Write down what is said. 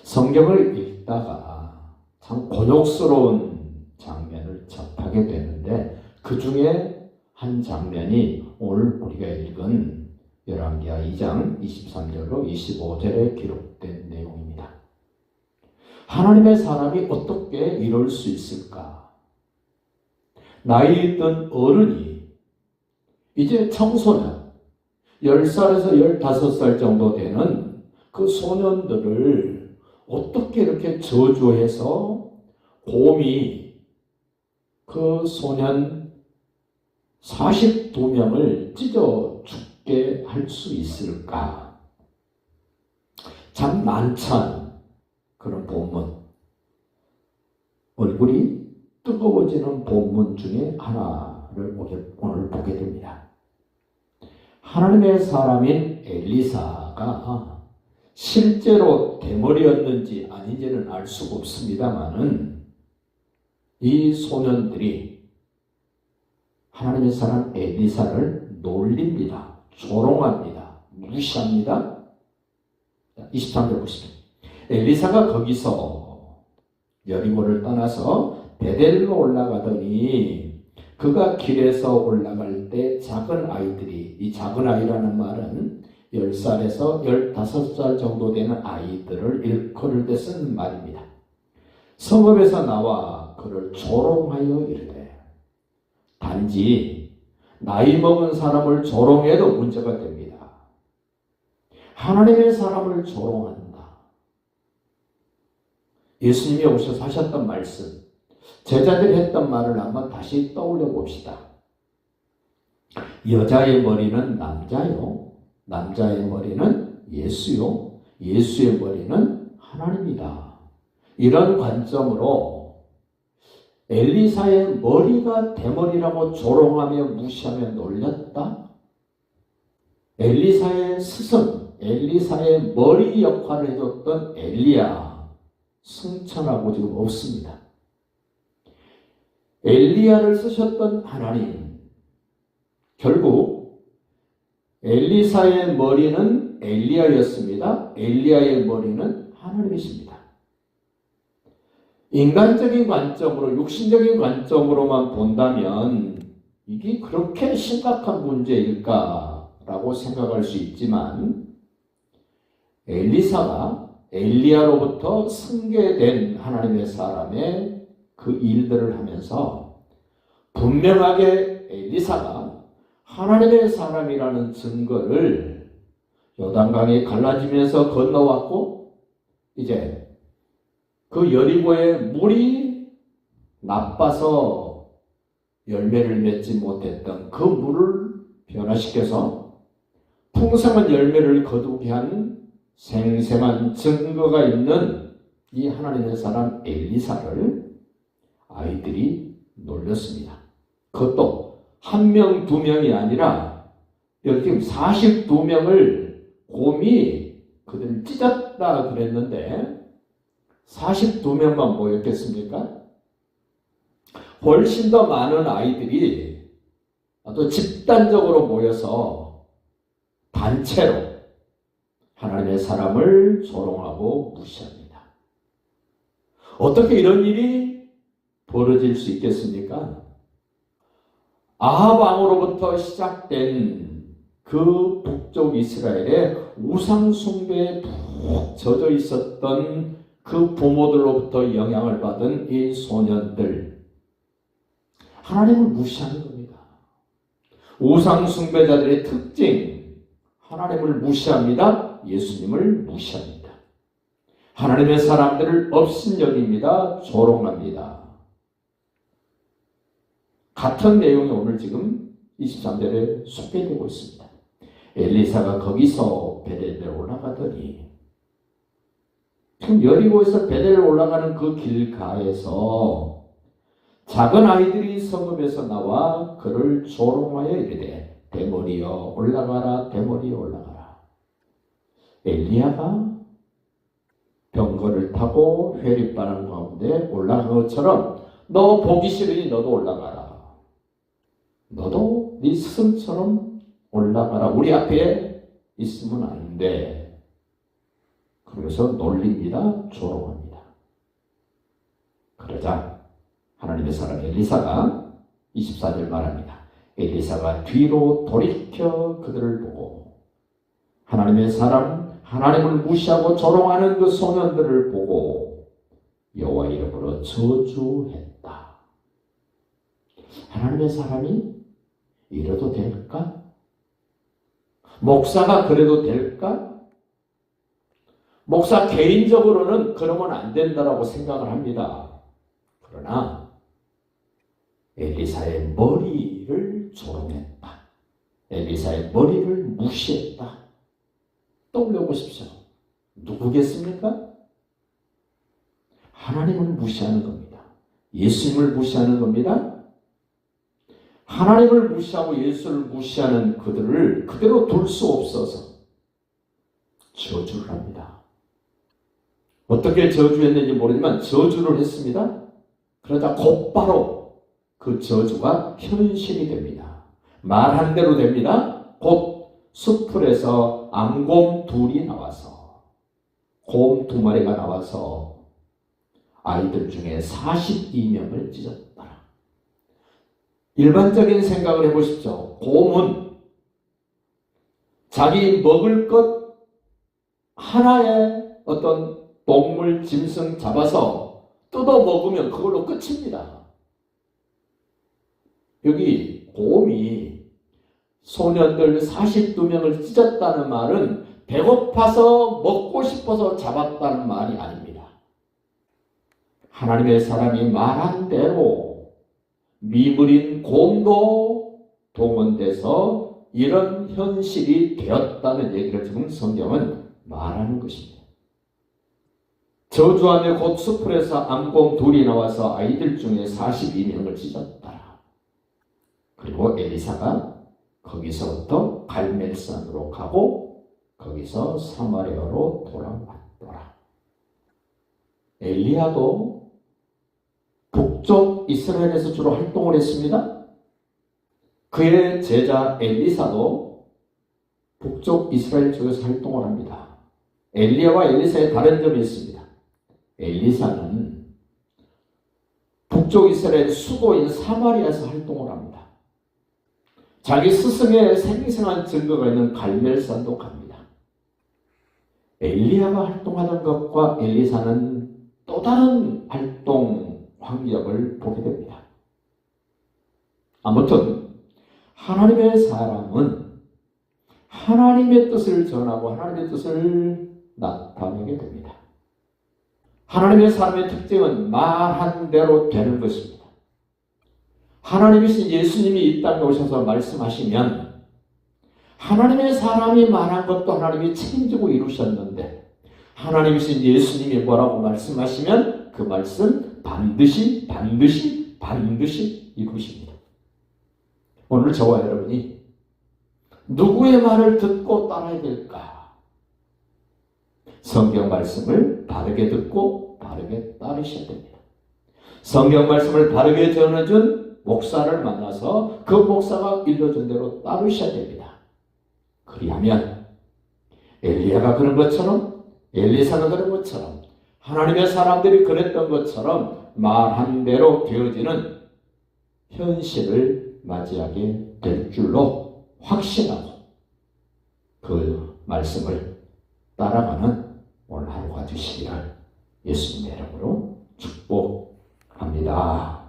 성경을 읽다가 참 곤욕스러운 장면을 접하게 되는데 그 중에 한 장면이 오늘 우리가 읽은 열왕기하 2장 23절로 25절에 기록된 내용입니다. 하나님의 사람이 어떻게 이럴 수 있을까? 나이 있던 어른이 이제 청소년 10살에서 15살 정도 되는 그 소년들을 어떻게 이렇게 저주해서 곰이 그 소년 42명을 찢어 죽게 할 수 있을까? 참 난처한 그런 본문, 얼굴이 뜨거워지는 본문 중에 하나를 오늘 보게 됩니다. 하나님의 사람인 엘리사가 실제로 대머리였는지 아닌지는 알 수가 없습니다만은 이 소년들이 하나님의 사람 엘리사를 놀립니다. 조롱합니다. 무시합니다. 23절 보시면 엘리사가 거기서 여리고를 떠나서 베델로 올라가더니 그가 길에서 올라갈 때 작은 아이들이, 이 작은 아이라는 말은 10살에서 15살 정도 되는 아이들을 일컬을 때 쓰는 말입니다. 성읍에서 나와 그를 조롱하여 이르되, 단지 나이 먹은 사람을 조롱해도 문제가 됩니다. 하나님의 사람을 조롱한다. 예수님이 오셔서 하셨던 말씀, 제자들이 했던 말을 한번 다시 떠올려 봅시다. 여자의 머리는 남자요, 남자의 머리는 예수요, 예수의 머리는 하나님이다. 이런 관점으로 엘리사의 머리가 대머리라고 조롱하며 무시하며 놀렸다. 엘리사의 스승, 엘리사의 머리 역할을 해줬던 엘리야 승천하고 지금 없습니다. 엘리야를 쓰셨던 하나님, 결국 엘리사의 머리는 엘리야였습니다. 엘리야의 머리는 하나님이십니다. 인간적인 관점으로, 육신적인 관점으로만 본다면 이게 그렇게 심각한 문제일까라고 생각할 수 있지만, 엘리사가 엘리야로부터 승계된 하나님의 사람의 그 일들을 하면서 분명하게 엘리사가 하나님의 사람이라는 증거를 요단강이 갈라지면서 건너왔고, 이제 그 여리고의 물이 나빠서 열매를 맺지 못했던 그 물을 변화시켜서 풍성한 열매를 거두게 한 생생한 증거가 있는 이 하나님의 사람 엘리사를 아이들이 놀렸습니다. 그것도 한 명, 두 명이 아니라 여기 지금 42명을 곰이 그들을 찢었다 그랬는데 42명만 모였겠습니까? 훨씬 더 많은 아이들이 또 집단적으로 모여서 단체로 하나님의 사람을 조롱하고 무시합니다. 어떻게 이런 일이 벌어질 수 있겠습니까? 아합 왕으로부터 시작된 그 북쪽 이스라엘의 우상 숭배에 푹 젖어 있었던 그 부모들로부터 영향을 받은 이 소년들, 하나님을 무시하는 겁니다. 우상 숭배자들의 특징, 하나님을 무시합니다. 예수님을 무시합니다. 하나님의 사람들을 업신여깁니다. 조롱합니다. 같은 내용이 오늘 지금 23절에 소개되고 있습니다. 엘리사가 거기서 베델에 올라가더니, 지금 여리고에서 베델에 올라가는 그 길가에서 작은 아이들이 성읍에서 나와 그를 조롱하여 이르되, 대머리여 올라가라, 대머리여 올라가라. 엘리야가 병거를 타고 회립바람 가운데 올라간 것처럼 너 보기 싫으니 너도 올라가라. 너도 네 스승처럼 올라가라. 우리 앞에 있으면 안 돼. 그래서 놀립니다. 조롱합니다. 그러자 하나님의 사람 엘리사가 24절 말합니다. 엘리사가 뒤로 돌이켜 그들을 보고 하나님의 사람, 하나님을 무시하고 조롱하는 그 소년들을 보고 여호와 이름으로 저주했다. 하나님의 사람이 이래도 될까? 목사가 그래도 될까? 목사 개인적으로는 그러면 안 된다라고 생각을 합니다. 그러나 엘리사의 머리를 조롱했다. 엘리사의 머리를 무시했다. 떠올려 보십시오. 누구겠습니까? 하나님을 무시하는 겁니다. 예수님을 무시하는 겁니다. 하나님을 무시하고 예수를 무시하는 그들을 그대로 둘 수 없어서 저주를 합니다. 어떻게 저주했는지 모르지만 저주를 했습니다. 그러다 곧바로 그 저주가 현실이 됩니다. 말한 대로 됩니다. 곧 숲풀에서 암곰 둘이 나와서 곰 2마리가 나와서 아이들 중에 42명을 찢었다. 일반적인 생각을 해보십시오. 곰은 자기 먹을 것 하나의 어떤 동물, 짐승 잡아서 뜯어 먹으면 그걸로 끝입니다. 여기 곰이 소년들 42명을 찢었다는 말은 배고파서 먹고 싶어서 잡았다는 말이 아닙니다. 하나님의 사람이 말한 대로 미물인 곰도 동원돼서 이런 현실이 되었다는 얘기를 지금 성경은 말하는 것입니다. 저주하며 곧 숲풀에서 암곰 둘이 나와서 아이들 중에 42명을 찢었다. 그리고 엘리사가 거기서부터 갈멜산으로 가고 거기서 사마리아로 돌아왔더라. 엘리야도 북쪽 이스라엘에서 주로 활동을 했습니다. 그의 제자 엘리사도 북쪽 이스라엘 쪽에서 활동을 합니다. 엘리야와 엘리사의 다른 점이 있습니다. 엘리사는 북쪽 이스라엘 수도인 사마리아에서 활동을 합니다. 자기 스승의 생생한 증거가 있는 갈멜산도 갑니다. 엘리야가 활동하는 것과 엘리사는 또 다른 활동 환경을 보게 됩니다. 아무튼 하나님의 사람은 하나님의 뜻을 전하고 하나님의 뜻을 나타내게 됩니다. 하나님의 사람의 특징은 말한 대로 되는 것입니다. 하나님이신 예수님이 이 땅에 오셔서 말씀하시면 하나님의 사람이 말한 것도 하나님이 책임지고 이루셨는데 하나님이신 예수님이 뭐라고 말씀하시면 그 말씀 반드시 이루십니다. 오늘 저와 여러분이 누구의 말을 듣고 따라야 될까? 성경 말씀을 바르게 듣고 바르게 따르셔야 됩니다. 성경 말씀을 바르게 전해준 목사를 만나서 그 목사가 일러준 대로 따르셔야 됩니다. 그리하면 엘리야가 그런 것처럼 엘리사가 그런 것처럼 하나님의 사람들이 그랬던 것처럼 말한 대로 되어지는 현실을 맞이하게 될 줄로 확신하고 그 말씀을 따라가는 오늘 하루가 되시기를 예수님의 이름으로 축복합니다.